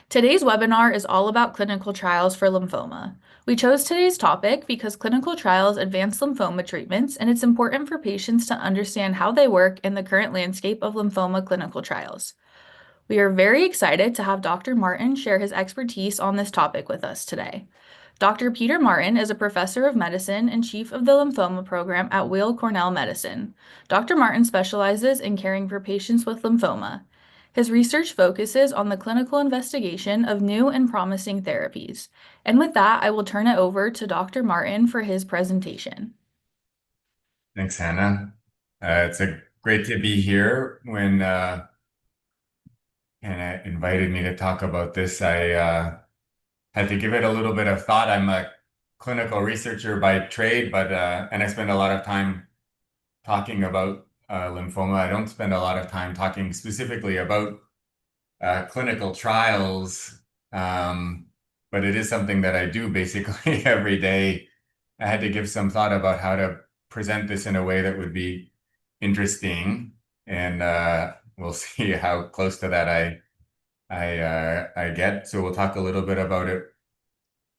Today's webinar is all about clinical trials for lymphoma. We chose today's topic because clinical trials advance lymphoma treatments, and it's important for patients to understand how they work in the current landscape of lymphoma clinical trials. We are very excited to have Dr. Martin share his expertise on this topic with us today. Dr. Peter Martin is a professor of medicine and chief of the lymphoma program at Weill Cornell Medicine. Dr. Martin specializes in caring for patients with lymphoma. His research focuses on the clinical investigation of new and promising therapies. And with that, I will turn it over to Dr. Martin for his presentation. Thanks, Hannah. It's great to be here. When Hannah invited me to talk about this, I had to give it a little bit of thought. I'm a clinical researcher by trade, but and I spend a lot of time talking about lymphoma. I don't spend a lot of time talking specifically about clinical trials, but it is something that I do basically every day. I had to give some thought about how to present this in a way that would be interesting, and we'll see how close to that I get. So we'll talk a little bit about it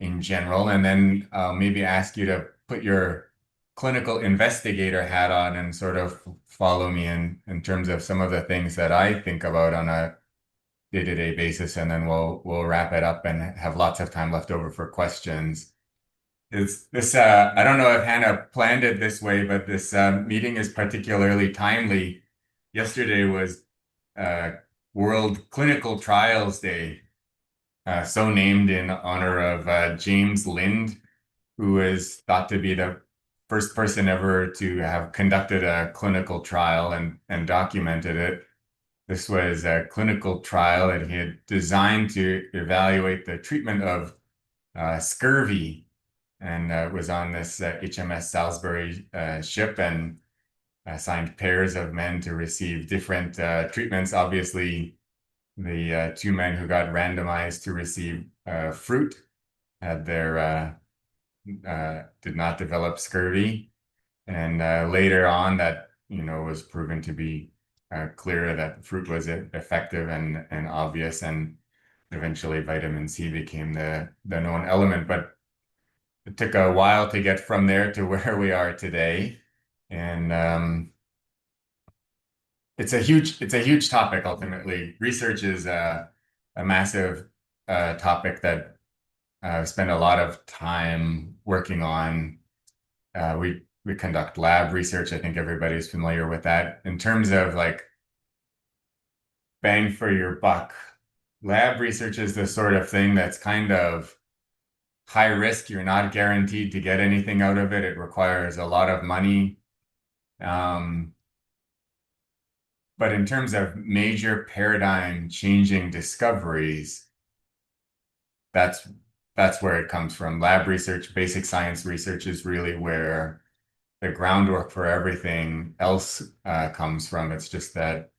in general, and then maybe ask you to put your clinical investigator hat on and sort of follow me in terms of some of the things that I think about on a day-to-day basis, and then we'll wrap it up and have lots of time left over for questions. Is this I don't know if Hannah planned it this way, but this meeting is particularly timely. Yesterday was World Clinical Trials Day, so named in honor of James Lind, who is thought to be the first person ever to have conducted a clinical trial and documented it. This was a clinical trial that he had designed to evaluate the treatment of scurvy, and was on this HMS Salisbury ship, and assigned pairs of men to receive different treatments. Obviously, the two men who got randomized to receive fruit had their did not develop scurvy, and later on that was proven to be clear that fruit was effective and obvious, and eventually vitamin C became the known element. But it took a while to get from there to where we are today, and it's a huge topic. Ultimately, research is a massive topic that I spend a lot of time working on. We conduct lab research. I think everybody's familiar with that. In terms of like bang for your buck, lab research is the sort of thing that's kind of high risk. You're not guaranteed to get anything out of it. It requires a lot of money. But in terms of major paradigm changing discoveries, that's where it comes from. Lab research, basic science research is really where the groundwork for everything else comes from. It's just that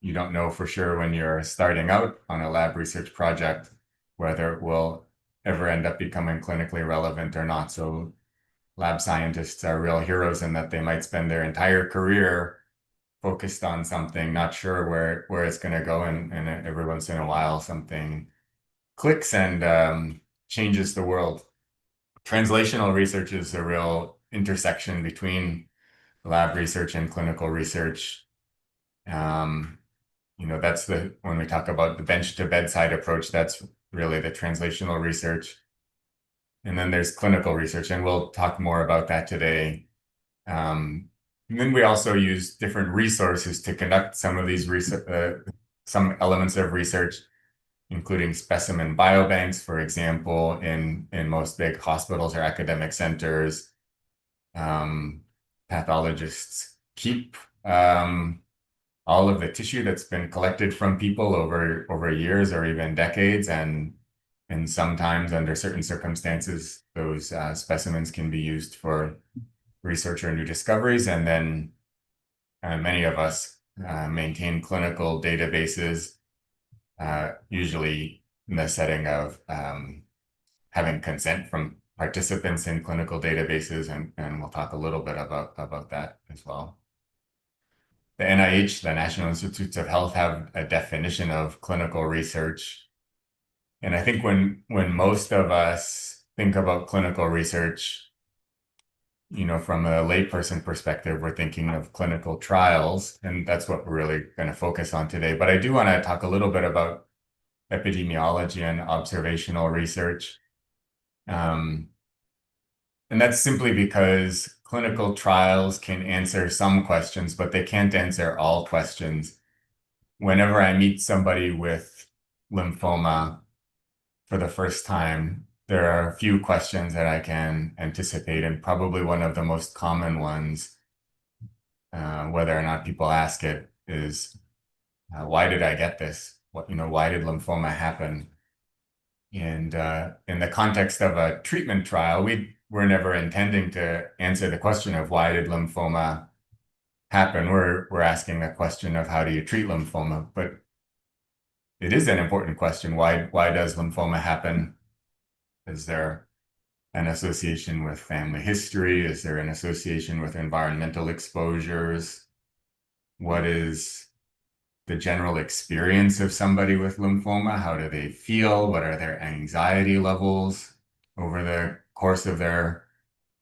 you don't know for sure when you're starting out on a lab research project whether it will ever end up becoming clinically relevant or not. So lab scientists are real heroes in that they might spend their entire career focused on something, not sure where it's going to go, and every once in a while something clicks and changes the world. Translational research is a real intersection between lab research and clinical research. That's when we talk about the bench to bedside approach, that's really the translational research. And then there's clinical research, and we'll talk more about that today. And then we also use different resources to conduct some of these some elements of research, including specimen biobanks, for example, in most big hospitals or academic centers. Pathologists keep all of the tissue that's been collected from people over years or even decades, and sometimes under certain circumstances, those specimens can be used for research or new discoveries. And then many of us maintain clinical databases, usually in the setting of having consent from participants in clinical databases, and we'll talk a little bit about that as well. The NIH, the National Institutes of Health, have a definition of clinical research. And I think when most of us think about clinical research, from a layperson perspective, we're thinking of clinical trials, and that's what we're really going to focus on today. But I do want to talk a little bit about epidemiology and observational research. Um, and that's simply because clinical trials can answer some questions, but they can't answer all questions. Whenever I meet somebody with lymphoma for the first time, there are a few questions that I can anticipate, and probably one of the most common ones, whether or not people ask it, is why did I get this? Why did lymphoma happen? And in the context of a treatment trial, we were never intending to answer the question of why did lymphoma happen. We're asking the question of how do you treat lymphoma? But it is an important question. Why does lymphoma happen? Is there an association with family history? Is there an association with environmental exposures? What is the general experience of somebody with lymphoma? How do they feel? What are their anxiety levels over the course of their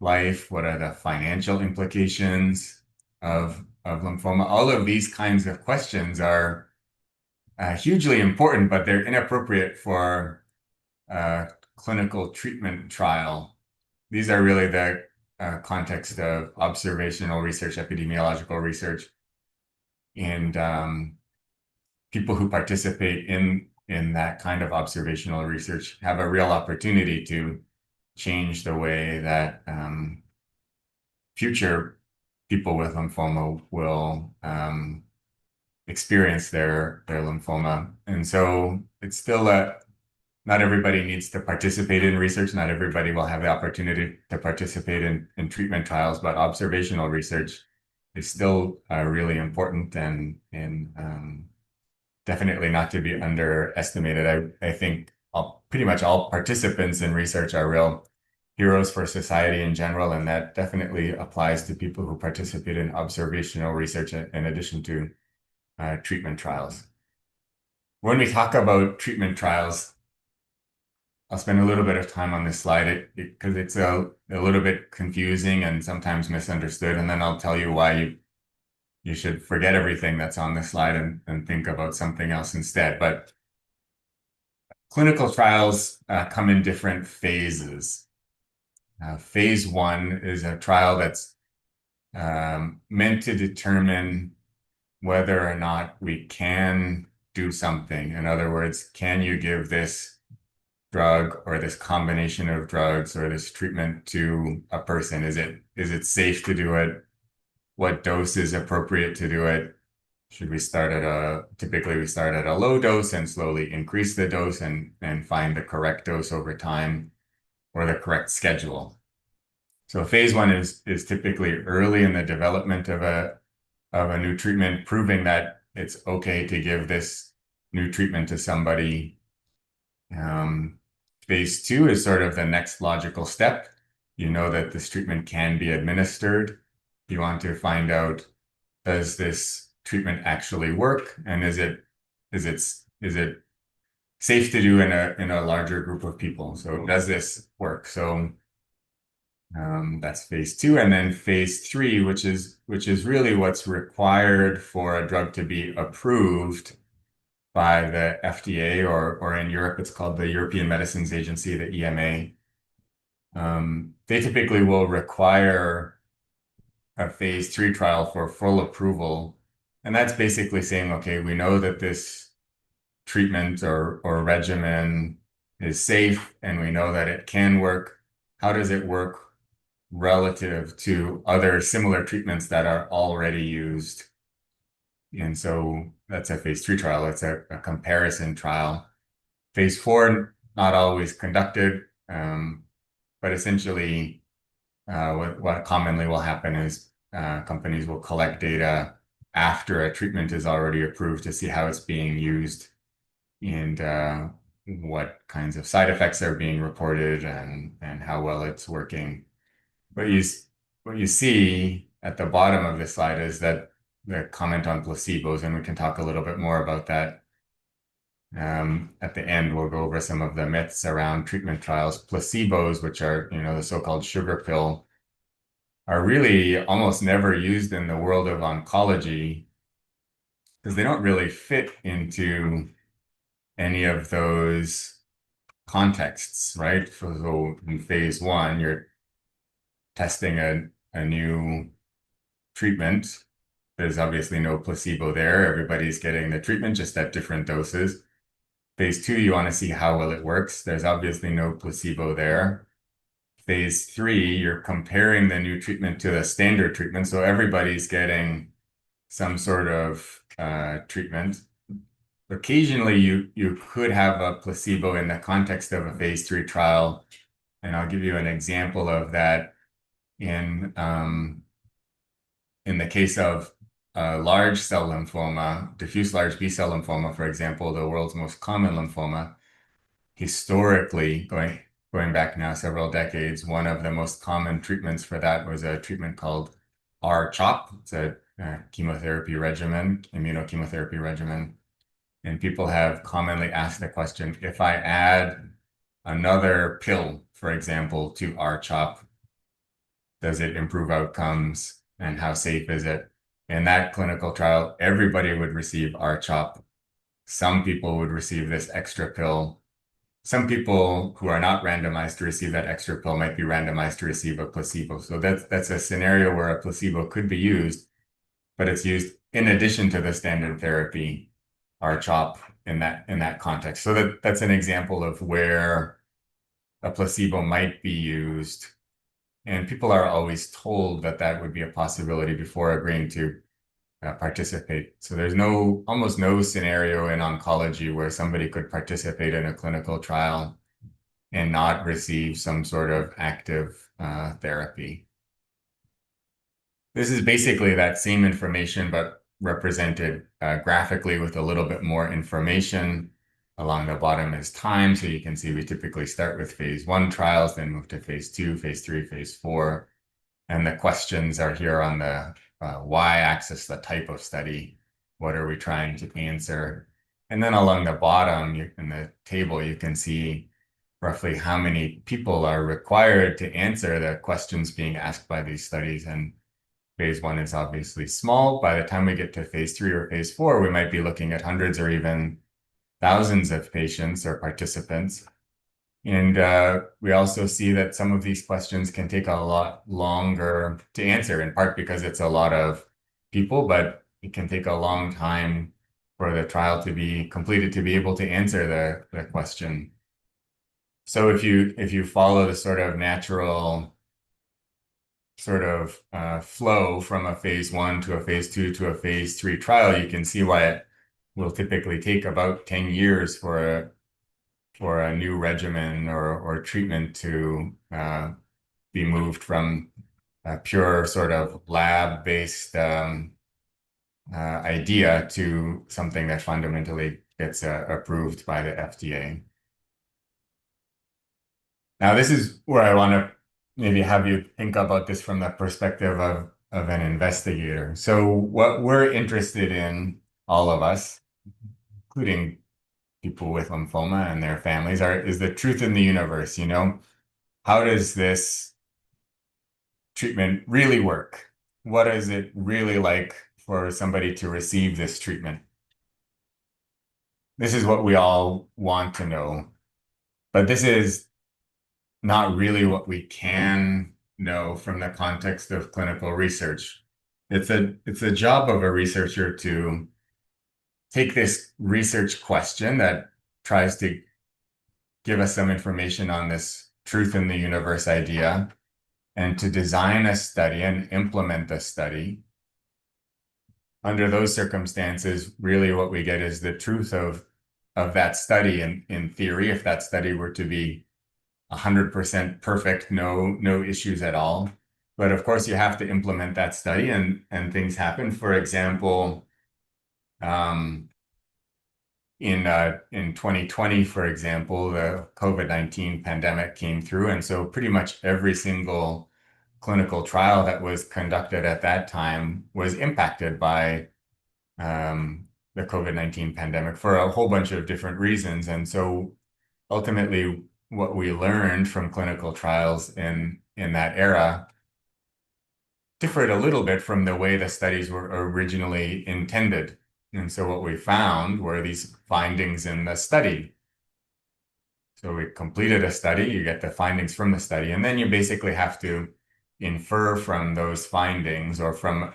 life? What are the financial implications of lymphoma? All of these kinds of questions are hugely important, but they're inappropriate for a clinical treatment trial. These are really the context of observational research, epidemiological research, and people who participate in that kind of observational research have a real opportunity to change the way that future people with lymphoma will experience their lymphoma. And so it's still not everybody needs to participate in research. Not everybody will have the opportunity to participate in treatment trials, but observational research is still really important and definitely not to be underestimated. I think pretty much all participants in research are real heroes for society in general, and that definitely applies to people who participate in observational research in addition to treatment trials. When we talk about treatment trials, I'll spend a little bit of time on this slide because it's a little bit confusing and sometimes misunderstood, and then I'll tell you why you should forget everything that's on this slide and think about something else instead. But clinical trials come in different phases. Phase one is a trial that's meant to determine whether or not we can do something. In other words, can you give this drug or this combination of drugs or this treatment to a person? Is it safe to do it? What dose is appropriate to do it? Typically we start at a low dose and slowly increase the dose and find the correct dose over time or the correct schedule. So phase one is typically early in the development of a new treatment, proving that it's okay to give this new treatment to somebody. Phase two is sort of the next logical step. You know that this treatment can be administered. You want to find out, does this treatment actually work, and is it safe to do in a larger group of people? So does this work? So that's phase two, and then phase three, which is really what's required for a drug to be approved by the FDA, or in Europe, it's called the European Medicines Agency, the EMA. They typically will require a phase three trial for full approval. And that's basically saying, okay, we know that this treatment or regimen is safe and we know that it can work. How does it work relative to other similar treatments that are already used? And so that's a phase three trial. It's a comparison trial. Phase four, not always conducted, but essentially what commonly will happen is companies will collect data after a treatment is already approved to see how it's being used and what kinds of side effects are being reported and how well it's working. What you see at the bottom of this slide is that the comment on placebos, and we can talk a little bit more about that. At the end, we'll go over some of the myths around treatment trials. Placebos, which are, the so-called sugar pill, are really almost never used in the world of oncology because they don't really fit into any of those contexts, right? So in phase one, you're testing a new treatment. There's obviously no placebo there. Everybody's getting the treatment just at different doses. Phase two, you want to see how well it works. There's obviously no placebo there. Phase three, you're comparing the new treatment to the standard treatment. So everybody's getting some sort of treatment. Occasionally, you could have a placebo in the context of a phase three trial. And I'll give you an example of that in in the case of large cell lymphoma, diffuse large B-cell lymphoma, for example, the world's most common lymphoma. Historically, going back now several decades, one of the most common treatments for that was a treatment called R-CHOP. It's a chemotherapy regimen, immunochemotherapy regimen. And people have commonly asked the question, if I add another pill, for example, to R-CHOP, does it improve outcomes and how safe is it? In that clinical trial, everybody would receive R-CHOP. Some people would receive this extra pill. Some people who are not randomized to receive that extra pill might be randomized to receive a placebo. So that's a scenario where a placebo could be used, but it's used in addition to the standard therapy, R-CHOP, in that context. So that's an example of where a placebo might be used. And people are always told that that would be a possibility before agreeing to participate. So there's almost no scenario in oncology where somebody could participate in a clinical trial and not receive some sort of active therapy. This is basically that same information, but represented graphically with a little bit more information. Along the bottom is time. So you can see we typically start with phase one trials, then move to phase two, phase three, phase four. And the questions are here on the y-axis, the type of study. What are we trying to answer? And then along the bottom in the table, you can see roughly how many people are required to answer the questions being asked by these studies. And phase one is obviously small. By the time we get to phase three or phase four, we might be looking at hundreds or even thousands of patients or participants. And we also see that some of these questions can take a lot longer to answer, in part because it's a lot of people, but it can take a long time for the trial to be completed to be able to answer the question. So if you follow the sort of natural sort of flow from a phase one to a phase two to a phase three trial, you can see why it will typically take about 10 years for a new regimen or treatment to be moved from a pure sort of lab-based idea to something that fundamentally gets approved by the FDA. Now, this is where I want to maybe have you think about this from the perspective of an investigator. So what we're interested in, all of us, including people with lymphoma and their families, is the truth in the universe, How does this treatment really work? What is it really like for somebody to receive this treatment? This is what we all want to know, but this is not really what we can know from the context of clinical research. It's a job of a researcher to take this research question that tries to give us some information on this truth in the universe idea and to design a study and implement the study. Under those circumstances, really what we get is the truth of that study in theory, if that study were to be 100% perfect, no issues at all. But of course, you have to implement that study and things happen. For example, in 2020, for example, the COVID-19 pandemic came through. And so pretty much every single clinical trial that was conducted at that time was impacted by the the COVID-19 pandemic for a whole bunch of different reasons. And so ultimately, what we learned from clinical trials in that era differed a little bit from the way the studies were originally intended. And so what we found were these findings in the study. So we completed a study, you get the findings from the study, and then you basically have to infer from those findings or from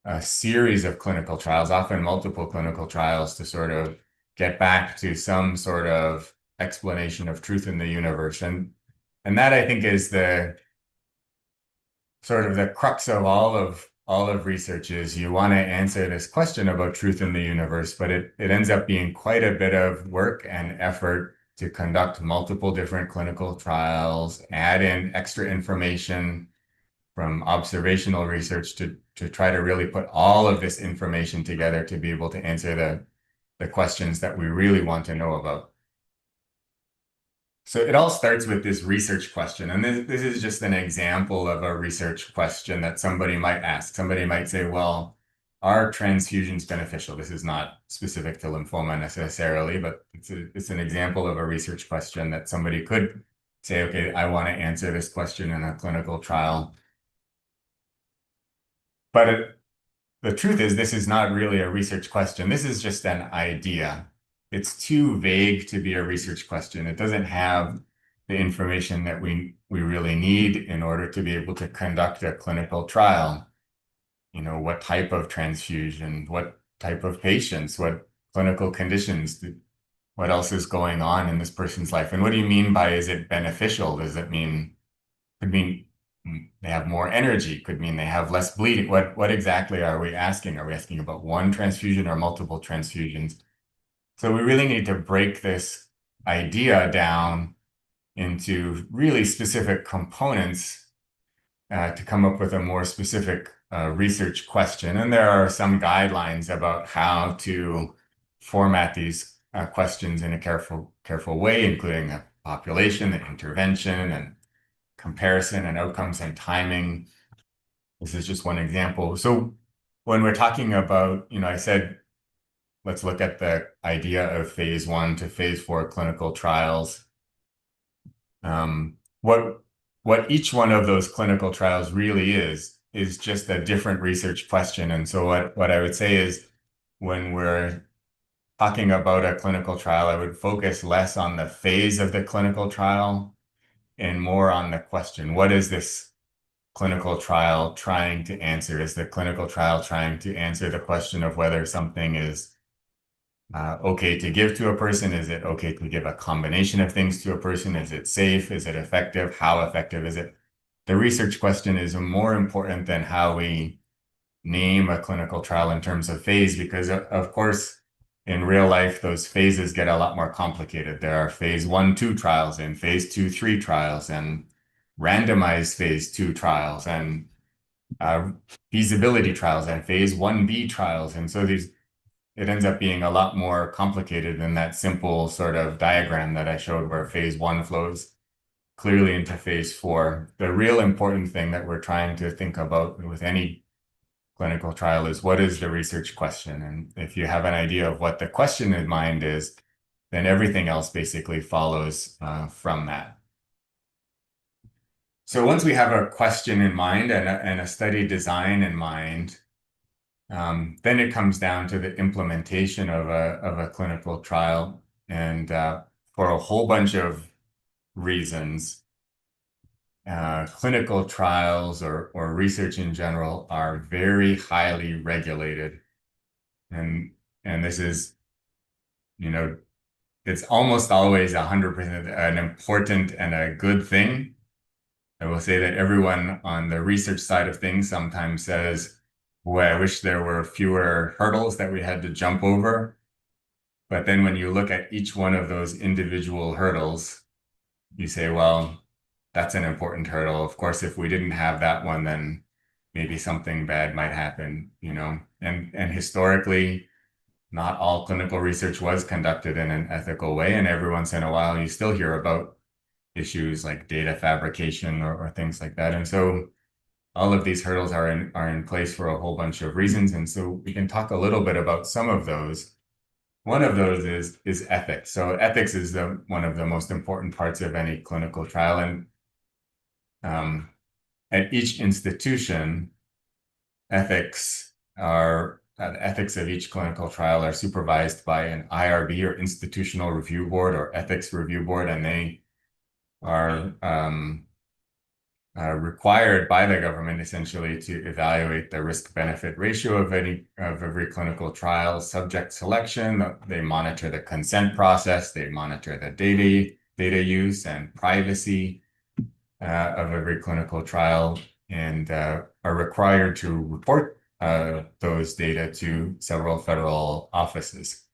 a series of clinical trials, often multiple clinical trials, to sort of get back to some sort of explanation of truth in the universe. And that I think is the sort of the crux of all of research is you want to answer this question about truth in the universe, but it ends up being quite a bit of work and effort to conduct multiple different clinical trials, add in extra information from observational research to try to really put all of this information together to be able to answer the questions that we really want to know about. So it all starts with this research question. And this is just an example of a research question that somebody might ask. Somebody might say, well, are transfusions beneficial? This is not specific to lymphoma necessarily, but it's an example of a research question that somebody could say, okay, I want to answer this question in a clinical trial. But the truth is, this is not really a research question. This is just an idea. It's too vague to be a research question. It doesn't have the information that we really need in order to be able to conduct a clinical trial. You know, what type of transfusion, what type of patients, what clinical conditions, what else is going on in this person's life? And what do you mean by is it beneficial? Does it mean, could mean they have more energy, could mean they have less bleeding. What exactly are we asking? Are we asking about one transfusion or multiple transfusions? So we really need to break this idea down into really specific components to come up with a more specific research question. And there are some guidelines about how to format these questions in a careful way, including the population, the intervention, and comparison and outcomes and timing. This is just one example. So when we're talking about, I said, let's look at the idea of phase 1 to phase 4 clinical trials. What each one of those clinical trials really is just a different research question. And so what I would say is when we're talking about a clinical trial, I would focus less on the phase of the clinical trial and more on the question, what is this clinical trial trying to answer? Is the clinical trial trying to answer the question of whether something is okay to give to a person? Is it okay to give a combination of things to a person? Is it safe? Is it effective? How effective is it? The research question is more important than how we name a clinical trial in terms of phase, because of course, in real life, those phases get a lot more complicated. There are phase 1-2 trials and phase 2-3 trials and randomized phase 2 trials and feasibility trials and phase 1b trials. And so it ends up being a lot more complicated than that simple sort of diagram that I showed where phase 1 flows clearly into phase 4. The real important thing that we're trying to think about with any clinical trial is what is the research question? And if you have an idea of what the question in mind is, then everything else basically follows from that. So once we have a question in mind and a study design in mind, then it comes down to the implementation of a clinical trial. And for a whole bunch of reasons, clinical trials or research in general are very highly regulated. And this is, it's almost always 100% an important and a good thing. I will say that everyone on the research side of things sometimes says, boy, I wish there were fewer hurdles that we had to jump over. But then when you look at each one of those individual hurdles, you say, well, that's an important hurdle. Of course, if we didn't have that one, then maybe something bad might happen, And historically, not all clinical research was conducted in an ethical way. And every once in a while, you still hear about issues like data fabrication or things like that. And so all of these hurdles are in place for a whole bunch of reasons, and so we can talk a little bit about some of those. One of those is ethics. So ethics is one of the most important parts of any clinical trial, and at each institution, the ethics of each clinical trial are supervised by an IRB, or Institutional Review Board, or Ethics Review Board, and they are required by the government essentially to evaluate the risk-benefit ratio of every clinical trial, subject selection. They monitor the consent process. They monitor the data use and privacy of every clinical trial, and are required to report those data to several federal offices.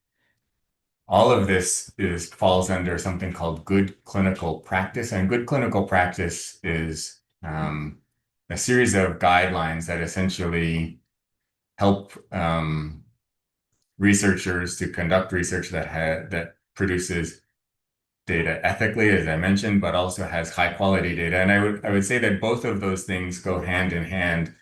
All of this falls under something called good clinical practice, and good clinical practice is a series of guidelines that essentially help researchers to conduct research that produces data ethically, as I mentioned, but also has high quality data. And I would say that both of those things go hand in hand.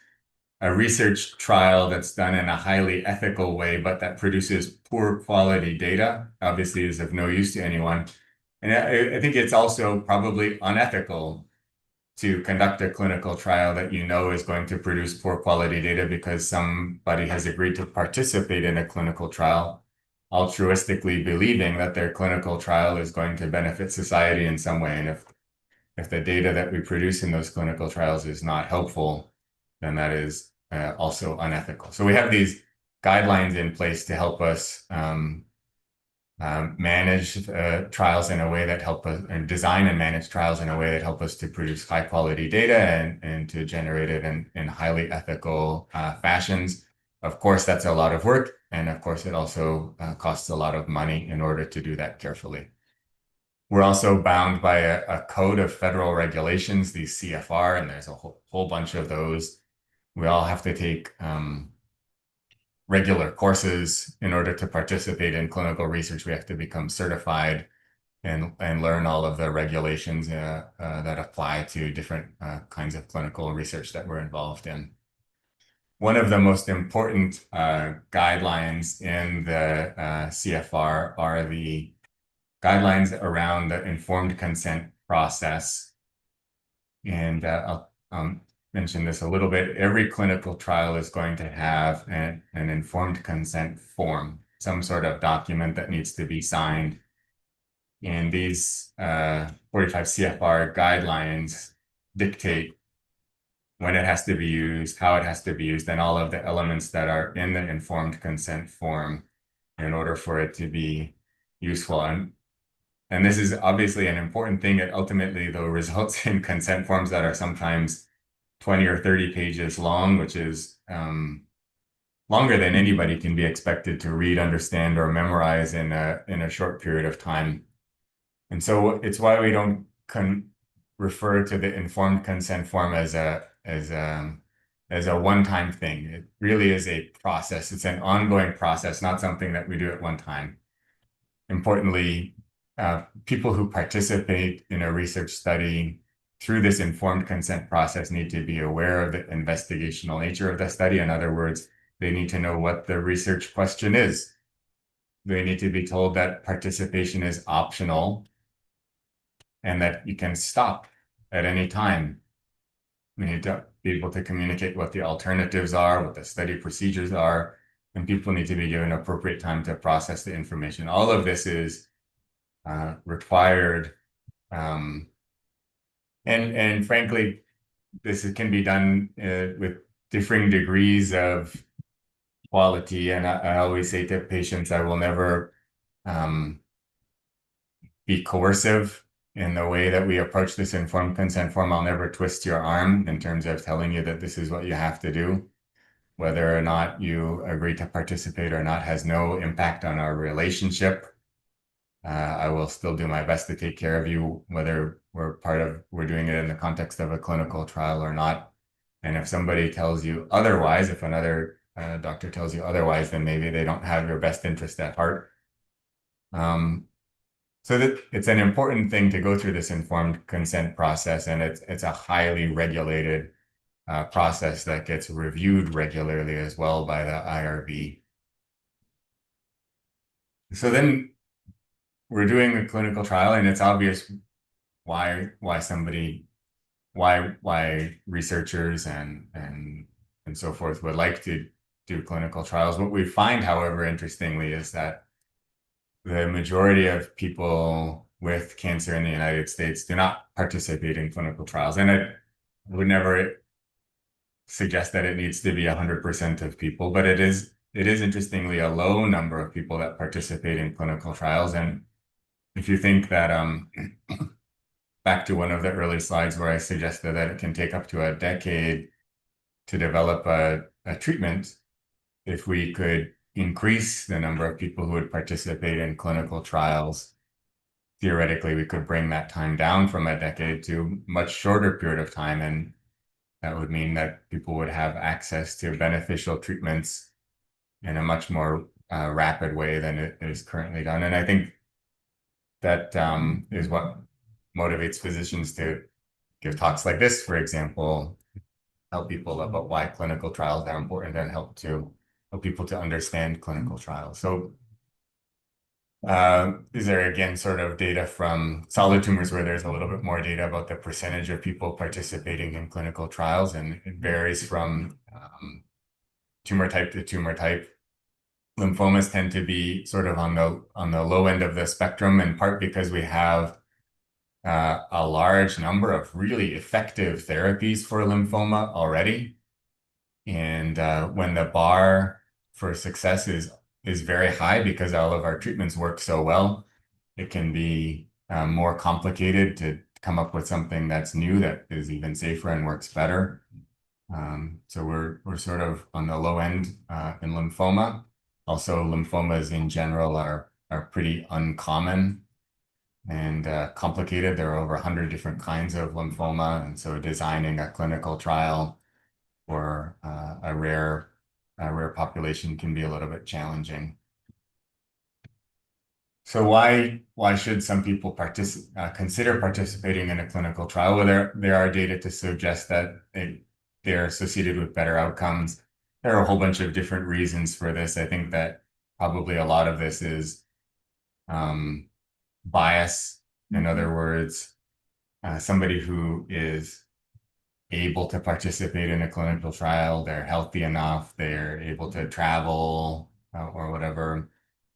A research trial that's done in a highly ethical way, but that produces poor quality data, obviously is of no use to anyone. And I think it's also probably unethical to conduct a clinical trial that you know is going to produce poor quality data because somebody has agreed to participate in a clinical trial, altruistically believing that their clinical trial is going to benefit society in some way. And if the data that we produce in those clinical trials is not helpful, then that is also unethical. So we have these guidelines in place to help us manage trials in a way that help us, and design and manage trials in a way that help us to produce high quality data and to generate it in highly ethical fashions. Of course, that's a lot of work. And of course, it also costs a lot of money in order to do that carefully. We're also bound by a code of federal regulations, the CFR, and there's a whole bunch of those. We all have to take regular courses in order to participate in clinical research. We have to become certified and learn all of the regulations that apply to different kinds of clinical research that we're involved in. One of the most important guidelines in the CFR are the guidelines around the informed consent process. And I'll mention this a little bit. Every clinical trial is going to have an informed consent form, some sort of document that needs to be signed. And these 45 CFR guidelines dictate when it has to be used, how it has to be used, and all of the elements that are in the informed consent form in order for it to be useful. And this is obviously an important thing. It ultimately, though, results in consent forms that are sometimes 20 or 30 pages long, which is longer than anybody can be expected to read, understand, or memorize in a short period of time. And so it's why we don't refer to the informed consent form as a one-time thing. It really is a process. It's an ongoing process, not something that we do at one time. Importantly, people who participate in a research study through this informed consent process need to be aware of the investigational nature of the study. In other words, they need to know what the research question is. They need to be told that participation is optional and that you can stop at any time. We need to be able to communicate what the alternatives are, what the study procedures are, and people need to be given appropriate time to process the information. All of this is required. And frankly, this can be done with differing degrees of quality. And I always say to patients, I will never be coercive in the way that we approach this informed consent form. I'll never twist your arm in terms of telling you that this is what you have to do. Whether or not you agree to participate or not has no impact on our relationship. I will still do my best to take care of you, whether we're doing it in the context of a clinical trial or not. And if somebody tells you otherwise, if another doctor tells you otherwise, then maybe they don't have your best interest at heart. So that it's an important thing to go through this informed consent process, and it's a highly regulated process that gets reviewed regularly as well by the IRB. So then we're doing a clinical trial, and it's obvious why somebody why researchers and so forth would like to do clinical trials. What we find, however, interestingly, is that the majority of people with cancer in the United States do not participate in clinical trials. And I would never suggest that it needs to be 100% of people, but it is interestingly a low number of people that participate in clinical trials. And if you think that back to one of the early slides where I suggested that it can take up to a decade to develop a treatment, if we could increase the number of people who would participate in clinical trials, theoretically, we could bring that time down from a decade to a much shorter period of time. And that would mean that people would have access to beneficial treatments in a much more rapid way than it is currently done. And I think that is what motivates physicians to give talks like this, for example, help people about why clinical trials are important and help people to understand clinical trials. So these are again sort of data from solid tumors where there's a little bit more data about the percentage of people participating in clinical trials, and it varies from tumor type to tumor type. Lymphomas tend to be sort of on the low end of the spectrum, in part because we have a large number of really effective therapies for lymphoma already. And when the bar for success is very high because all of our treatments work so well, it can be more complicated to come up with something that's new that is even safer and works better. So we're sort of on the low end in lymphoma. Also, lymphomas in general are pretty uncommon and complicated. There are over 100 different kinds of lymphoma, and so designing a clinical trial for a rare population can be a little bit challenging. So why should some people consider participating in a clinical trial? Well, there are data to suggest that they're associated with better outcomes. There are a whole bunch of different reasons for this. I think that probably a lot of this is bias. In other words, somebody who is able to participate in a clinical trial, they're healthy enough, they're able to travel or whatever,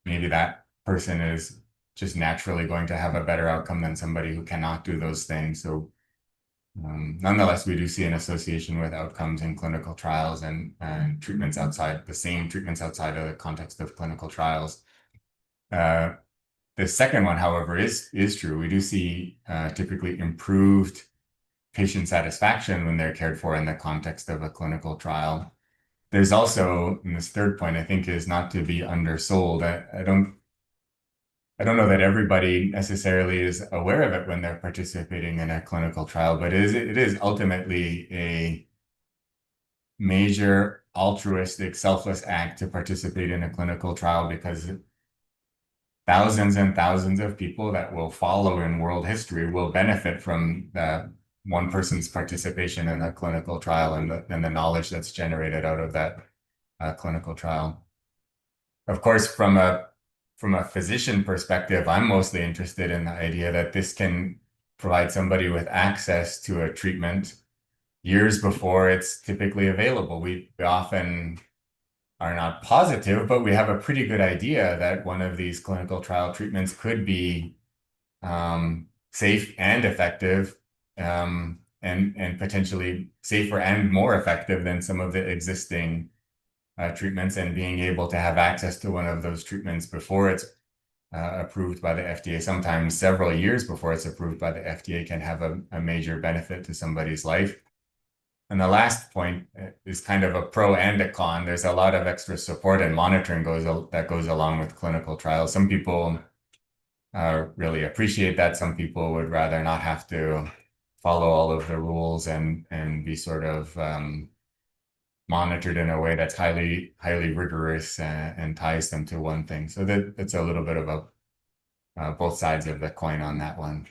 maybe that person is just naturally going to have a better outcome than somebody who cannot do those things. So nonetheless, we do see an association with outcomes in clinical trials and treatments outside the same treatments outside of the context of clinical trials. The second one, however, is true. We do see typically improved patient satisfaction when they're cared for in the context of a clinical trial. There's also, and this third point, I think, is not to be undersold. I don't know that everybody necessarily is aware of it when they're participating in a clinical trial, but it is ultimately a major altruistic, selfless act to participate in a clinical trial, because thousands and thousands of people that will follow in world history will benefit from that one person's participation in a clinical trial and the knowledge that's generated out of that clinical trial. Of course, from a physician perspective, I'm mostly interested in the idea that this can provide somebody with access to a treatment years before it's typically available. We often are not positive, but we have a pretty good idea that one of these clinical trial treatments could be safe and effective, and potentially safer and more effective than some of the existing treatments. And being able to have access to one of those treatments before it's approved by the FDA, sometimes several years before it's approved by the FDA, can have a major benefit to somebody's life. And the last point is kind of a pro and a con. There's a lot of extra support and monitoring that goes along with clinical trials. Some people really appreciate that. Some people would rather not have to follow all of the rules and be sort of monitored in a way that's highly rigorous and ties them to one thing. So that's a little bit of both sides of the coin on that one.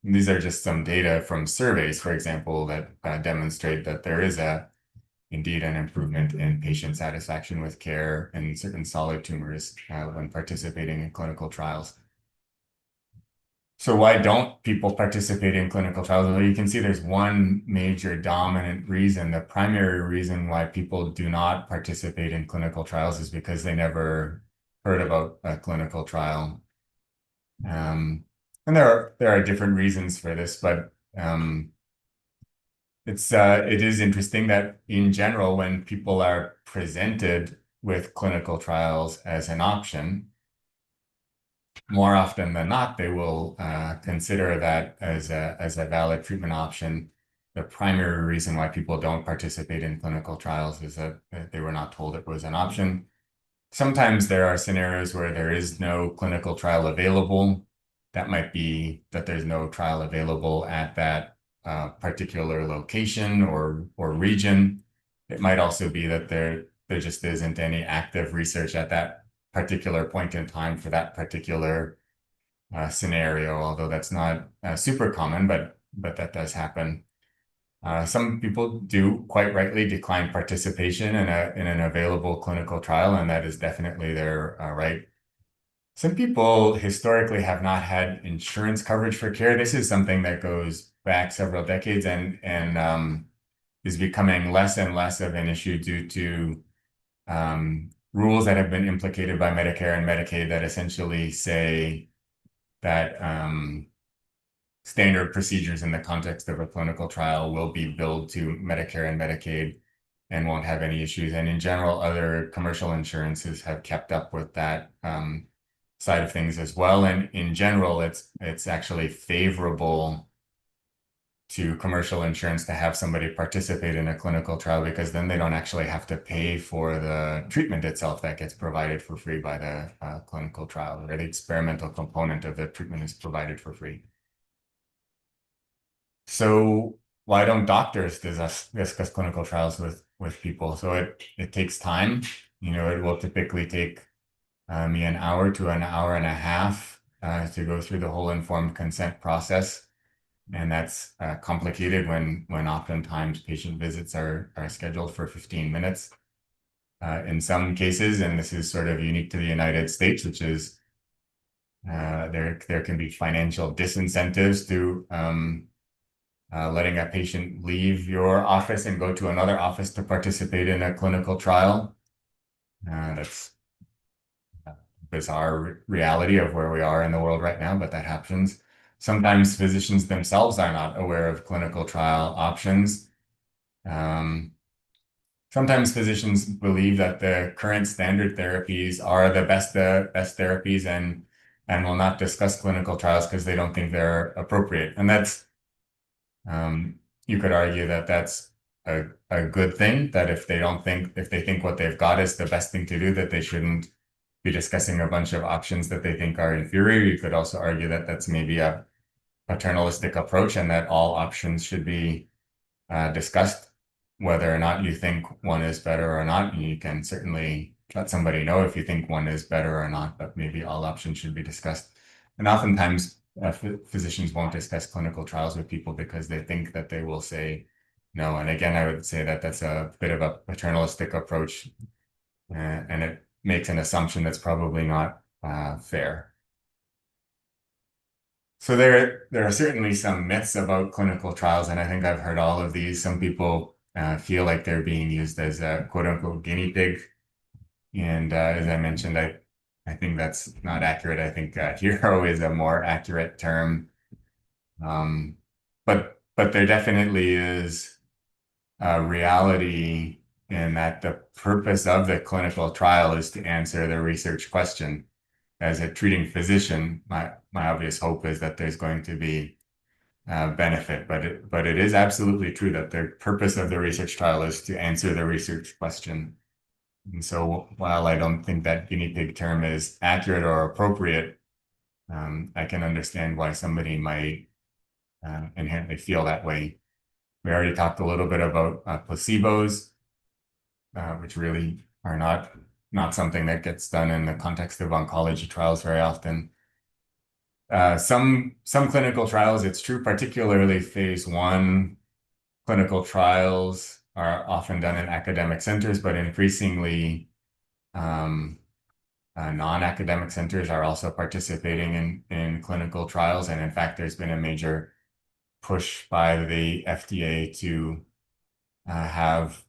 These are just some data from surveys, for example, that demonstrate that there is indeed an improvement in patient satisfaction with care in certain solid tumors when participating in clinical trials. So why don't people participate in clinical trials? Well, you can see there's one major dominant reason. The primary reason why people do not participate in clinical trials is because they never heard about a clinical trial. And there are different reasons for this, but it is interesting that in general, when people are presented with clinical trials as an option, more often than not, they will consider that as a valid treatment option. The primary reason why people don't participate in clinical trials is that they were not told it was an option. Sometimes there are scenarios where there is no clinical trial available. That might be that there's no trial available at that particular location or region. It might also be that there just isn't any active research at that particular point in time for that particular scenario, although that's not super common, but that does happen. Some people do quite rightly decline participation in an available clinical trial, and that is definitely their right. Some people historically have not had insurance coverage for care. This is something that goes back several decades and is becoming less and less of an issue due to rules that have been implicated by Medicare and Medicaid that essentially say that standard procedures in the context of a clinical trial will be billed to Medicare and Medicaid and won't have any issues. And in general, other commercial insurances have kept up with that side of things as well. And in general, it's actually favorable to commercial insurance to have somebody participate in a clinical trial because then they don't actually have to pay for the treatment itself that gets provided for free by the clinical trial, or the experimental component of the treatment is provided for free. So why don't doctors discuss clinical trials with people? So it takes time. It will typically take me an hour to an hour and a half to go through the whole informed consent process. And that's complicated when oftentimes patient visits are scheduled for 15 minutes. In some cases, and this is sort of unique to the United States, which is there can be financial disincentives to letting a patient leave your office and go to another office to participate in a clinical trial. That's a bizarre reality of where we are in the world right now, but that happens. Sometimes physicians themselves are not aware of clinical trial options. Sometimes physicians believe that the current standard therapies are the best therapies and will not discuss clinical trials because they don't think they're appropriate. And that's you could argue that that's a good thing, that if they think what they've got is the best thing to do, that they shouldn't be discussing a bunch of options that they think are inferior. You could also argue that that's maybe a paternalistic approach and that all options should be discussed, whether or not you think one is better or not. And you can certainly let somebody know if you think one is better or not, but maybe all options should be discussed. And oftentimes, physicians won't discuss clinical trials with people because they think that they will say no. And again, I would say that that's a bit of a paternalistic approach, and it makes an assumption that's probably not fair. So there are certainly some myths about clinical trials, and I think I've heard all of these. Some people feel like they're being used as a quote unquote guinea pig. And as I mentioned, I think that's not accurate. I think hero is a more accurate term. But there definitely is a reality in that the purpose of the clinical trial is to answer the research question. As a treating physician, my obvious hope is that there's going to be benefit, but it is absolutely true that the purpose of the research trial is to answer the research question. And so while I don't think that guinea pig term is accurate or appropriate, I can understand why somebody might inherently feel that way. We already talked a little bit about placebos, which really are not something that gets done in the context of oncology trials very often. Some clinical trials, it's true, particularly phase one clinical trials are often done in academic centers, but increasingly um, non-academic centers are also participating in clinical trials. And in fact, there's been a major push by the FDA to have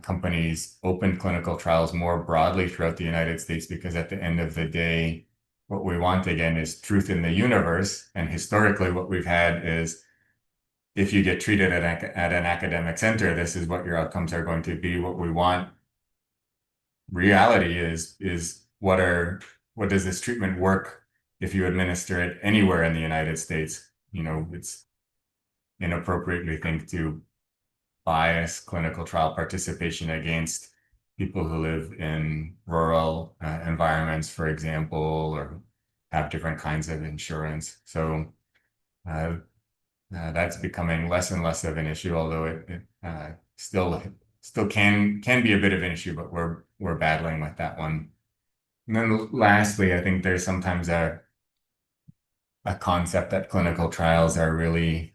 companies open clinical trials more broadly throughout the United States, because at the end of the day, what we want again is truth in the universe. And historically, what we've had is if you get treated at an academic center, this is what your outcomes are going to be. What we want reality is what does this treatment work if you administer it anywhere in the United States? It's inappropriate, we think, to bias clinical trial participation against people who live in rural environments, for example, or have different kinds of insurance. So uh, that's becoming less and less of an issue, although it still can be a bit of an issue, but we're battling with that one. And then lastly, I think there's sometimes a concept that clinical trials are really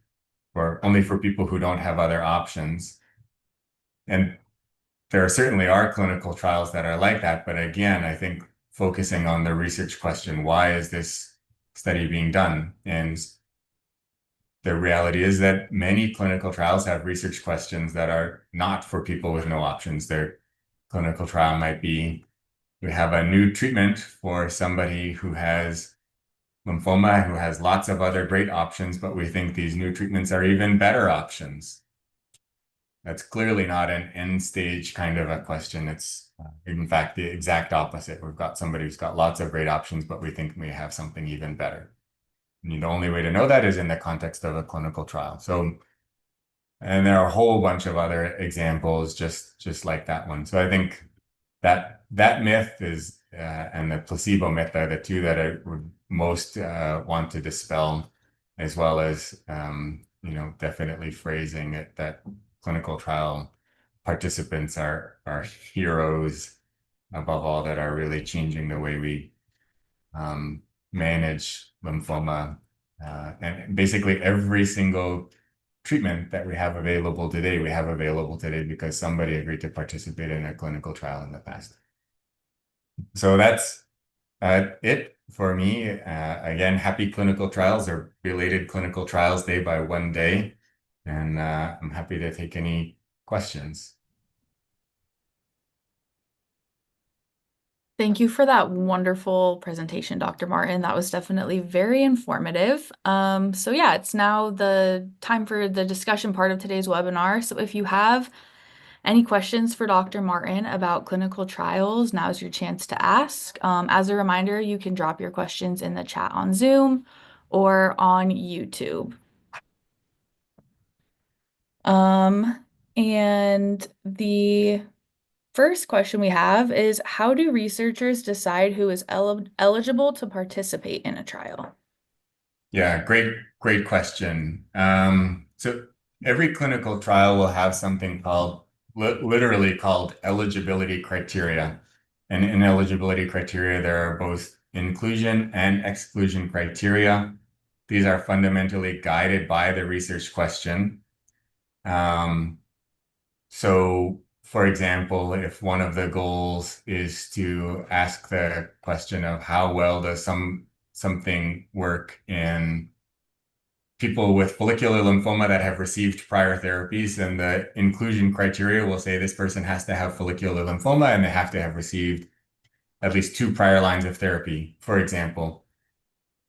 for only for people who don't have other options. And there certainly are clinical trials that are like that. But again, I think focusing on the research question, why is this study being done? And the reality is that many clinical trials have research questions that are not for people with no options. Their clinical trial might be, we have a new treatment for somebody who has lymphoma, who has lots of other great options, but we think these new treatments are even better options. That's clearly not an end stage kind of a question. It's in fact the exact opposite. We've got somebody who's got lots of great options, but we think we have something even better. And the only way to know that is in the context of a clinical trial. So, and there are a whole bunch of other examples just like that one. So I think that myth is and the placebo myth are the two that I would most want to dispel, as well as definitely phrasing it that clinical trial participants are heroes above all, that are really changing the way we manage lymphoma. And basically every single treatment that we have available today, because somebody agreed to participate in a clinical trial in the past. So that's it for me. Again, happy clinical trials, or belated clinical trials day by one day. And I'm happy to take any questions. Thank you for that wonderful presentation, Dr. Martin. That was definitely very informative. So yeah, it's now the time for the discussion part of today's webinar. So if you have any questions for Dr. Martin about clinical trials, now's your chance to ask. As a reminder, you can drop your questions in the chat on Zoom or on YouTube. And the first question we have is, how do researchers decide who is eligible to participate in a trial? Yeah, great question. So every clinical trial will have something called, literally called eligibility criteria. And in eligibility criteria, there are both inclusion and exclusion criteria. These are fundamentally guided by the research question. So, for example, if one of the goals is to ask the question of how well does something work in people with follicular lymphoma that have received prior therapies, then the inclusion criteria will say this person has to have follicular lymphoma and they have to have received at least 2 prior lines of therapy, for example.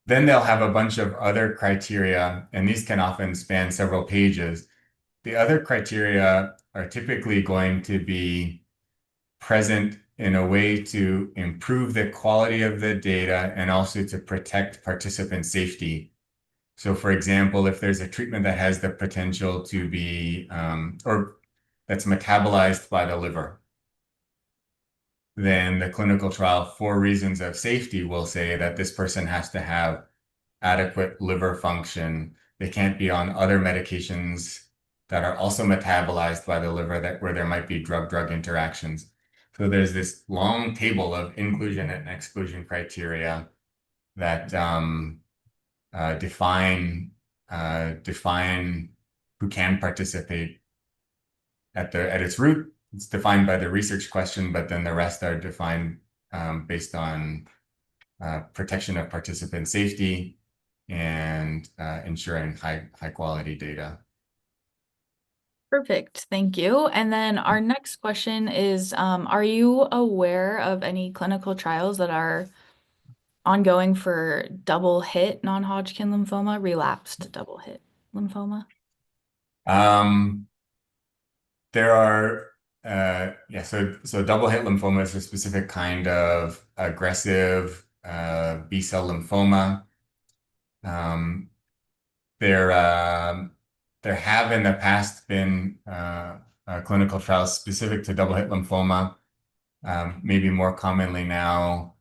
Then they'll have a bunch of other criteria, and these can often span several pages. The other criteria are typically going to be present in a way to improve the quality of the data and also to protect participant safety. So, for example, if there's a treatment that has the potential to be, or that's metabolized by the liver, then the clinical trial, for reasons of safety, will say that this person has to have adequate liver function. They can't be on other medications that are also metabolized by the liver, where there might be drug-drug interactions. So there's this long table of inclusion and exclusion criteria that define who can participate at its root. It's defined by the research question, but then the rest are defined based on protection of participant safety and ensuring high quality data. Perfect. Thank you. And then our next question is, are you aware of any clinical trials that are ongoing for double hit non-Hodgkin lymphoma, relapsed double hit lymphoma? Um, there are so double hit lymphoma is a specific kind of aggressive B-cell lymphoma. Um, there there have in the past been clinical trials specific to double hit lymphoma. Maybe more commonly now,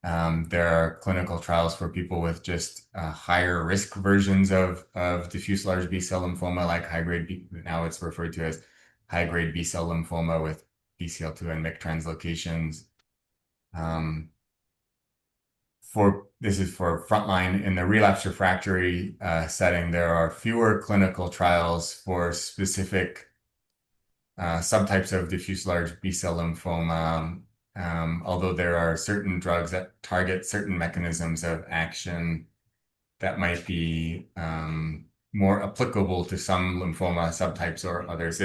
there are clinical trials for people with just higher risk versions of diffuse large B-cell lymphoma, like high-grade B, now it's referred to as high-grade B-cell lymphoma with BCL2 and MYC translocations. Um, this is for frontline. In the relapse refractory setting, there are fewer clinical trials for specific subtypes of diffuse large B-cell lymphoma, although there are certain drugs that target certain mechanisms of action that might be more applicable to some lymphoma subtypes or others.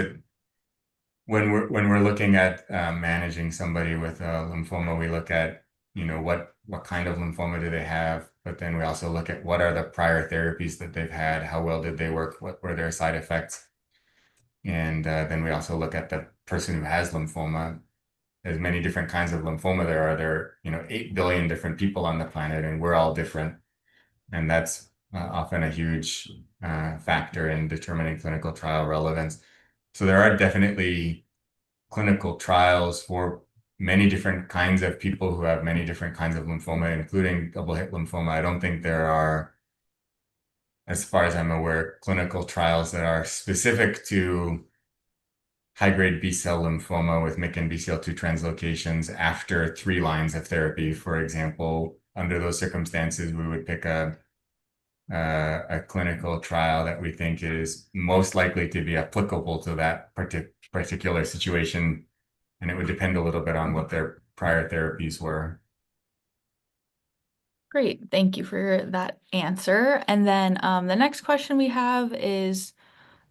When we're looking at managing somebody with a lymphoma, we look at, what kind of lymphoma do they have, but then we also look at what are the prior therapies that they've had, how well did they work, what were their side effects, and then we also look at the person who has lymphoma. As many different kinds of lymphoma there are, 8 billion different people on the planet, and we're all different, and that's often a huge factor in determining clinical trial relevance. So there are definitely clinical trials for many different kinds of people who have many different kinds of lymphoma, including double hit lymphoma. I don't think there are, as far as I'm aware, clinical trials that are specific to high-grade B-cell lymphoma with MYC and BCL2 translocations after 3 lines of therapy, for example. Under those circumstances, we would pick a clinical trial that we think is most likely to be applicable to that particular situation, and it would depend a little bit on what their prior therapies were. Great. Thank you for that answer. And then the next question we have is,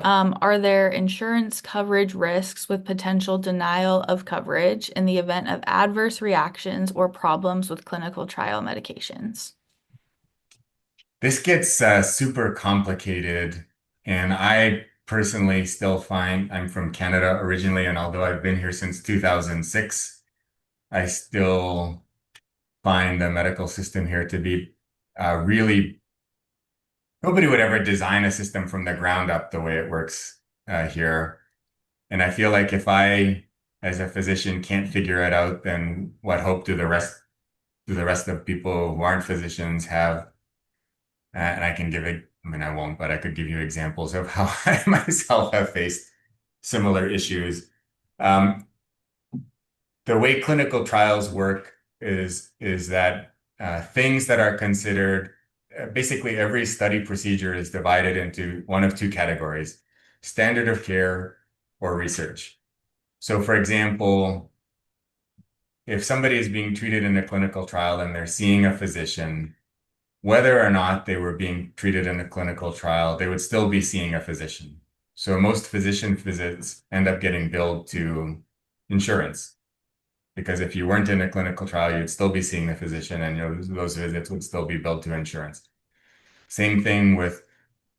are there insurance coverage risks with potential denial of coverage in the event of adverse reactions or problems with clinical trial medications? This gets super complicated, and I personally still find I'm from Canada originally, and although I've been here since 2006, I still find the medical system here to be really, nobody would ever design a system from the ground up the way it works here. And I feel like if I, as a physician, can't figure it out, then what hope do the rest of people who aren't physicians have? And I can give it, I mean, I won't, but I could give you examples of how I myself have faced similar issues. Um, the way clinical trials work is that things that are considered basically every study procedure is divided into one of 2 categories: standard of care or research. So, for example, if somebody is being treated in a clinical trial and they're seeing a physician, whether or not they were being treated in a clinical trial, they would still be seeing a physician. So most physician visits end up getting billed to insurance, because if you weren't in a clinical trial, you'd still be seeing the physician, and those visits would still be billed to insurance. Same thing with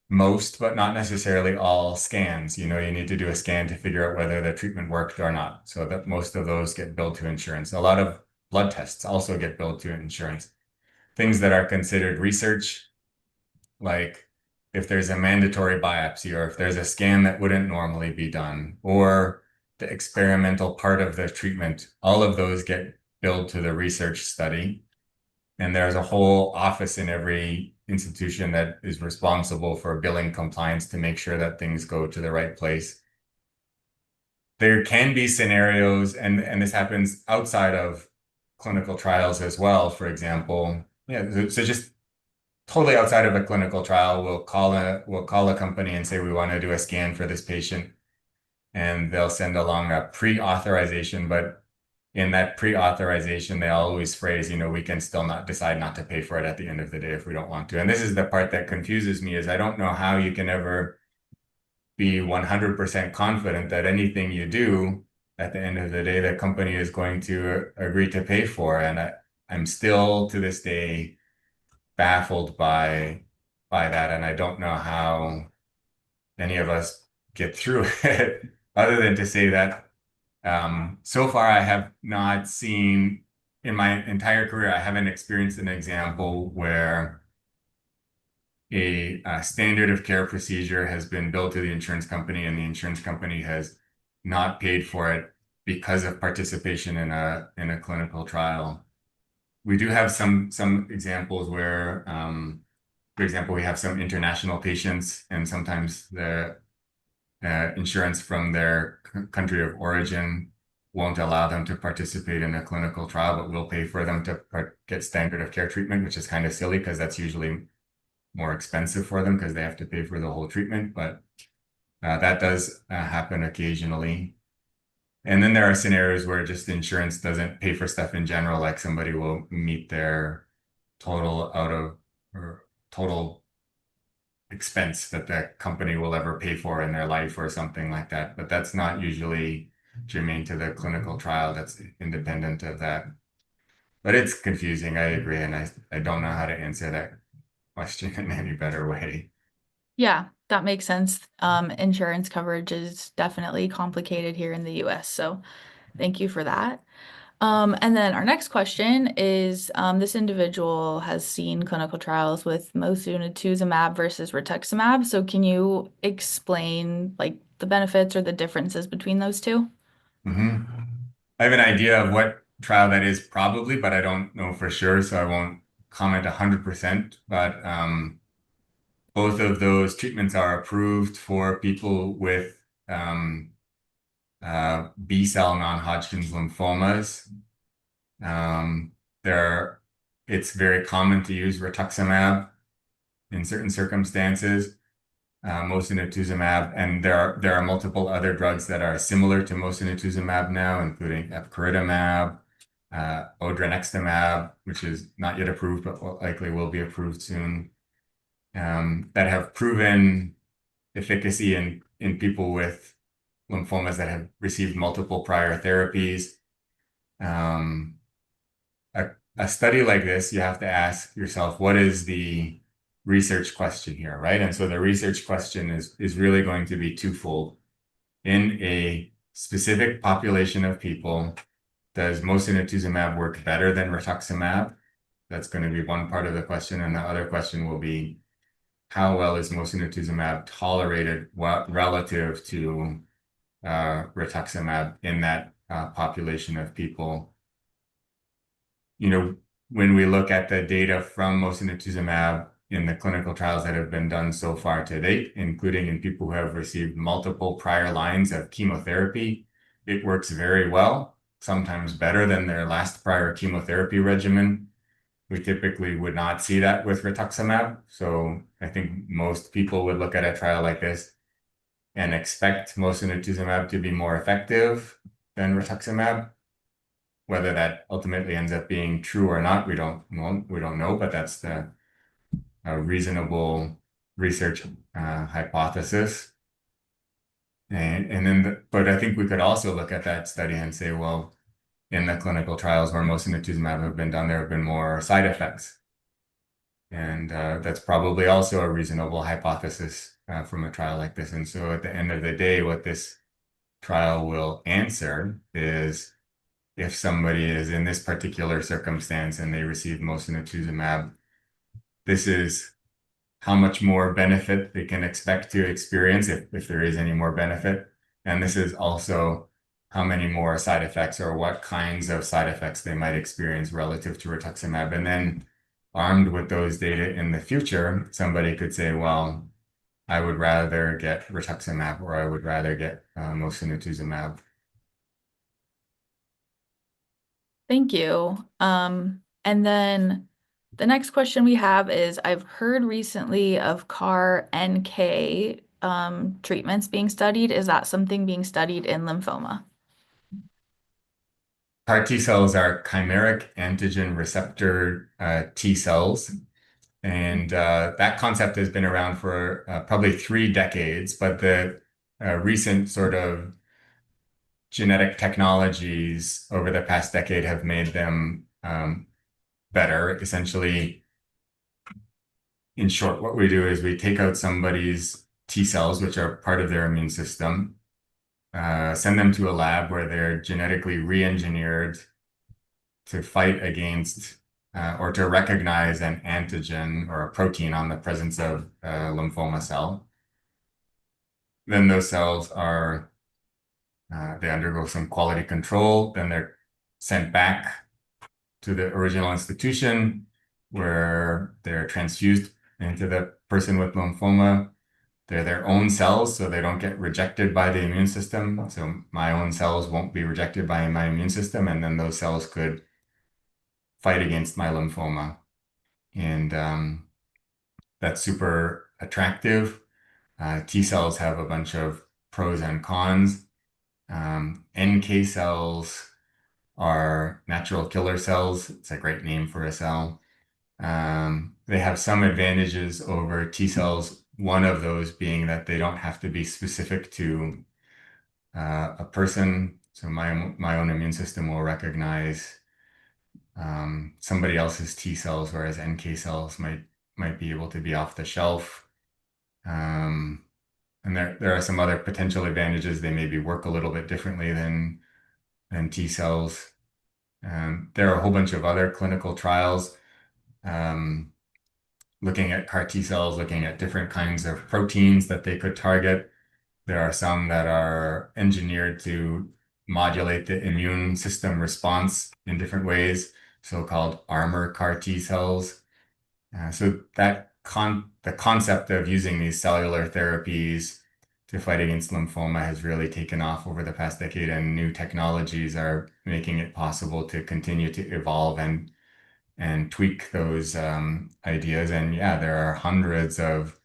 most, but not necessarily all scans. You need to do a scan to figure out whether the treatment worked or not. So that most of those get billed to insurance. A lot of blood tests also get billed to insurance. Things that are considered research, like if there's a mandatory biopsy or if there's a scan that wouldn't normally be done, or the experimental part of the treatment, all of those get billed to the research study. And there's a whole office in every institution that is responsible for billing compliance to make sure that things go to the right place. There can be scenarios, and this happens outside of clinical trials as well, for example. Yeah, so just totally outside of a clinical trial, we'll call a company and say we want to do a scan for this patient, and they'll send along a pre-authorization, but in that pre-authorization, they always phrase, we can still not decide not to pay for it at the end of the day if we don't want to. And this is the part that confuses me is I don't know how you can ever be 100% confident that anything you do at the end of the day, the company is going to agree to pay for. And I'm still to this day baffled by that. And I don't know how any of us get through it other than to say that so far, I have not seen in my entire career, I haven't experienced an example where a standard of care procedure has been billed to the insurance company and the insurance company has not paid for it because of participation in a clinical trial. We do have some examples where, for example, we have some international patients, and sometimes the insurance from their country of origin won't allow them to participate in a clinical trial, but we'll pay for them to get standard of care treatment, which is kind of silly because that's usually more expensive for them because they have to pay for the whole treatment. But that does happen occasionally. And then there are scenarios where just insurance doesn't pay for stuff in general, like somebody will meet their total out of or total expense that the company will ever pay for in their life or something like that. But that's not usually germane to the clinical trial. That's independent of that. But it's confusing. I agree. And I don't know how to answer that question in any better way. Yeah, that makes sense. Insurance coverage is definitely complicated here in the US, so thank you for that. And then our next question is, this individual has seen clinical trials with mosunetuzumab versus rituximab. So can you explain like the benefits or the differences between those two? hmm I have an idea of what trial that is probably, but I don't know for sure, so I won't comment 100%. But both of those treatments are approved for people with B-cell non-Hodgkin's lymphomas. Um, there, it's very common to use rituximab in certain circumstances, mosunetuzumab, and there are multiple other drugs that are similar to mosunetuzumab now, including epcoritamab, odronextamab, which is not yet approved, but likely will be approved soon, that have proven efficacy in people with lymphomas that have received multiple prior therapies. Um, a study like this, you have to ask yourself, what is the research question here, right? And so the research question is really going to be twofold. In a specific population of people, does mosunetuzumab work better than rituximab? That's going to be one part of the question. And the other question will be, how well is mosunetuzumab tolerated relative to rituximab in that population of people? When we look at the data from mosunetuzumab in the clinical trials that have been done so far to date, including in people who have received multiple prior lines of chemotherapy, it works very well, sometimes better than their last prior chemotherapy regimen. We typically would not see that with rituximab. So I think most people would look at a trial like this and expect mosunetuzumab to be more effective than rituximab. Whether that ultimately ends up being true or not, we don't know, but that's the reasonable research hypothesis. But I think we could also look at that study and say, well, in the clinical trials where mosunetuzumab have been done, there have been more side effects. And that's probably also a reasonable hypothesis from a trial like this. And so at the end of the day, what this trial will answer is if somebody is in this particular circumstance and they receive mosunetuzumab, this is how much more benefit they can expect to experience if there is any more benefit. And this is also how many more side effects or what kinds of side effects they might experience relative to rituximab. And then armed with those data in the future, somebody could say, well, I would rather get rituximab or I would rather get mosunetuzumab. Thank you. And then The next question we have is I've heard recently of CAR NK treatments being studied. Is that something being studied in lymphoma? CAR T cells are chimeric antigen receptor T cells. And that concept has been around for probably 3 decades, but the recent sort of genetic technologies over the past decade have made them better. Essentially, in short, what we do is we take out somebody's T cells, which are part of their immune system, send them to a lab where they're genetically re-engineered to fight against or to recognize an antigen or a protein on the presence of a lymphoma cell. Then those cells are, they undergo some quality control, then they're sent back to the original institution where they're transfused into the person with lymphoma. They're their own cells, so they don't get rejected by the immune system. So my own cells won't be rejected by my immune system, and then those cells could fight against my lymphoma. And that's super attractive. T cells have a bunch of pros and cons. NK cells are natural killer cells. It's a great name for a cell. They have some advantages over T cells. One of those being that they don't have to be specific to a person. So my own immune system will recognize somebody else's T cells, whereas NK cells might be able to be off the shelf. Um, and there are some other potential advantages. They maybe work a little bit differently than T cells. There are a whole bunch of other clinical trials um, looking at CAR T cells, looking at different kinds of proteins that they could target. There are some that are engineered to modulate the immune system response in different ways, so-called armor CAR T cells. So the concept of using these cellular therapies to fight against lymphoma has really taken off over the past decade, and new technologies are making it possible to continue to evolve and tweak those ideas. And yeah, there are hundreds of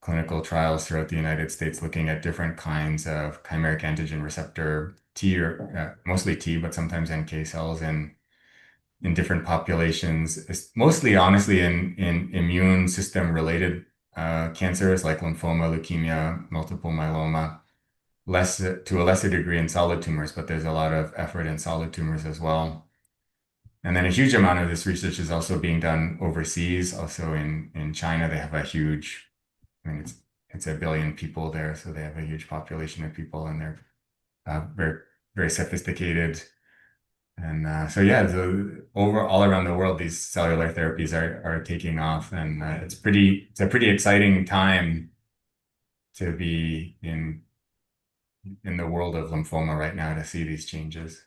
clinical trials throughout the United States looking at different kinds of chimeric antigen receptor T or mostly T, but sometimes NK cells in different populations. It's mostly, honestly, in immune system related cancers like lymphoma, leukemia, multiple myeloma. Less to a lesser degree in solid tumors, but there's a lot of effort in solid tumors as well. And then a huge amount of this research is also being done overseas. Also in China, they have a huge, I mean, it's 1 billion people there, so they have a huge population of people, and they're very very sophisticated. And so yeah, all around the world, these cellular therapies are taking off, and it's a pretty exciting time to be in the world of lymphoma right now to see these changes.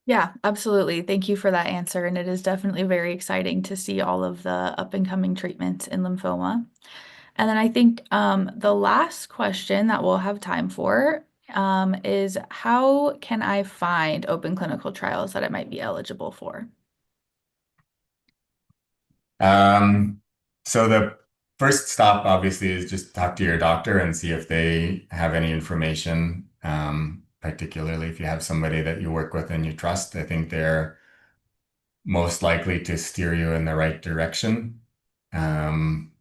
Yeah, absolutely. Thank you for that answer. And it is definitely very exciting to see all of the up and coming treatments in lymphoma. And then I think the last question that we'll have time for is how can I find open clinical trials that I might be eligible for? Um, so the first stop obviously is just talk to your doctor and see if they have any information, particularly if you have somebody that you work with and you trust. I think they're most likely to steer you in the right direction. Um,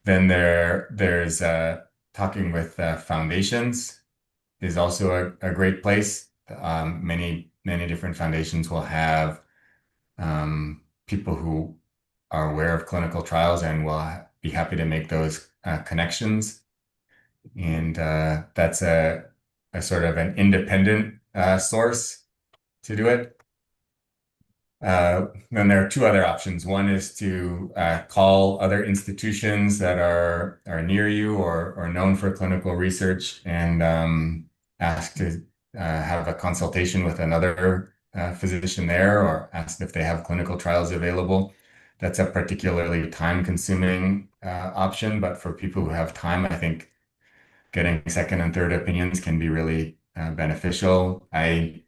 then there's talking with foundations is also a great place. Many different foundations will have people who are aware of clinical trials and will be happy to make those connections. And that's a sort of an independent source to do it. Then there are two other options. One is to call other institutions that are near you or known for clinical research and ask to have a consultation with another physician there, or ask if they have clinical trials available. That's a particularly time-consuming option, but for people who have time, I think getting second and third opinions can be really beneficial. I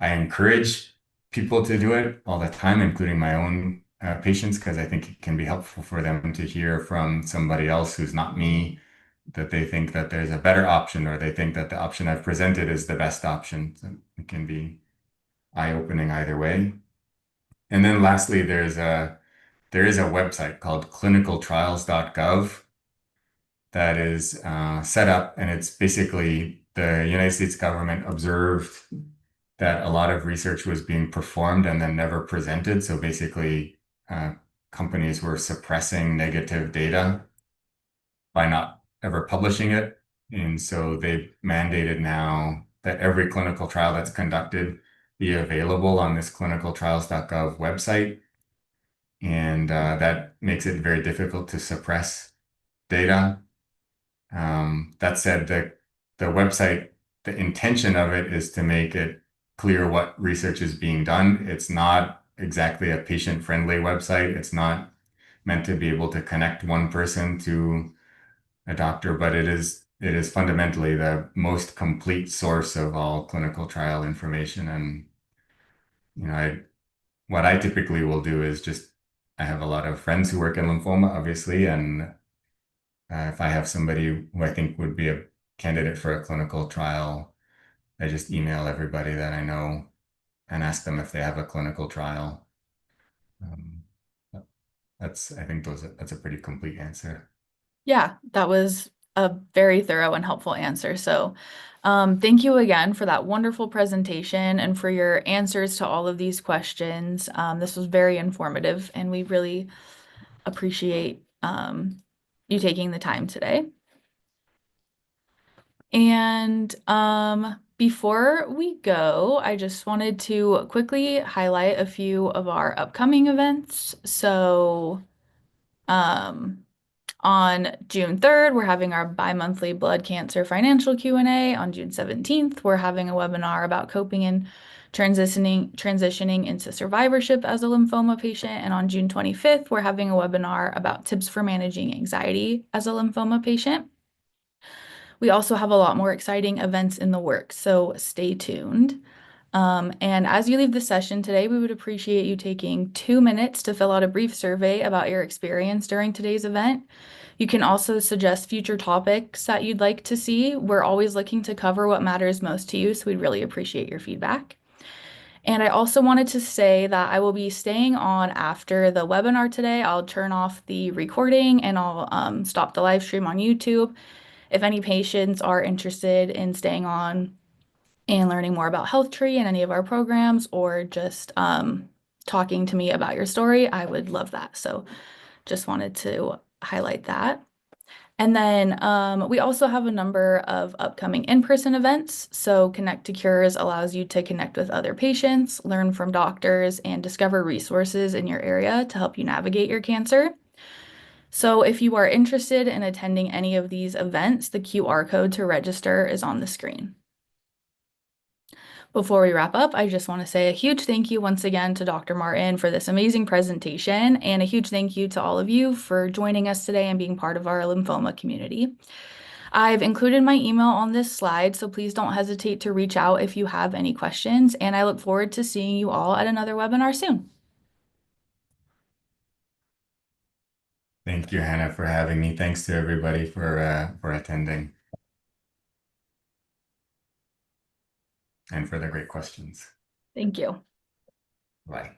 encourage people to do it all the time, including my own patients because I think it can be helpful for them to hear from somebody else who's not me that they think that there's a better option or they think that the option I've presented is the best option. So it can be eye-opening either way. And then lastly, there is a website called clinicaltrials.gov that is set up, and it's basically the United States government observed that a lot of research was being performed and then never presented. So basically, companies were suppressing negative data by not ever publishing it. And so they've mandated now that every clinical trial that's conducted be available on this clinicaltrials.gov website. And that makes it very difficult to suppress data. That said, the website, the intention of it is to make it clear what research is being done. It's not exactly a patient-friendly website. It's not meant to be able to connect one person to a doctor, but it is fundamentally the most complete source of all clinical trial information. And what I typically will do is just I have a lot of friends who work in lymphoma, obviously, and if I have somebody who I think would be a candidate for a clinical trial, I just email everybody that I know and ask them if they have a clinical trial. Um, I think that's a pretty complete answer. Yeah, that was a very thorough and helpful answer. So, thank you again for that wonderful presentation and for your answers to all of these questions. This was very informative, and we really appreciate you taking the time today. And before we go, I just wanted to quickly highlight a few of our upcoming events. So, um, on June 3rd, we're having our bi-monthly blood cancer financial Q&A. On June 17th, we're having a webinar about coping and transitioning into survivorship as a lymphoma patient. And on June 25th, we're having a webinar about tips for managing anxiety as a lymphoma patient. We also have a lot more exciting events in the works, so stay tuned. And as you leave the session today, we would appreciate you taking 2 minutes to fill out a brief survey about your experience during today's event. You can also suggest future topics that you'd like to see. We're always looking to cover what matters most to you, so we'd really appreciate your feedback. And I also wanted to say that I will be staying on after the webinar today. I'll turn off the recording and I'll stop the live stream on YouTube. If any patients are interested in staying on and learning more about HealthTree and any of our programs, or just talking to me about your story, I would love that. So just wanted to highlight that. And then we also have a number of upcoming in-person events. So Connect to Cures allows you to connect with other patients, learn from doctors, and discover resources in your area to help you navigate your cancer. So if you are interested in attending any of these events, the QR code to register is on the screen. Before we wrap up, I just want to say a huge thank you once again to Dr. Martin for this amazing presentation, and a huge thank you to all of you for joining us today and being part of our lymphoma community. I've included my email on this slide, so please don't hesitate to reach out if you have any questions, and I look forward to seeing you all at another webinar soon. Thank you, Hannah, for having me. Thanks to everybody for attending and for the great questions. Thank you. Bye.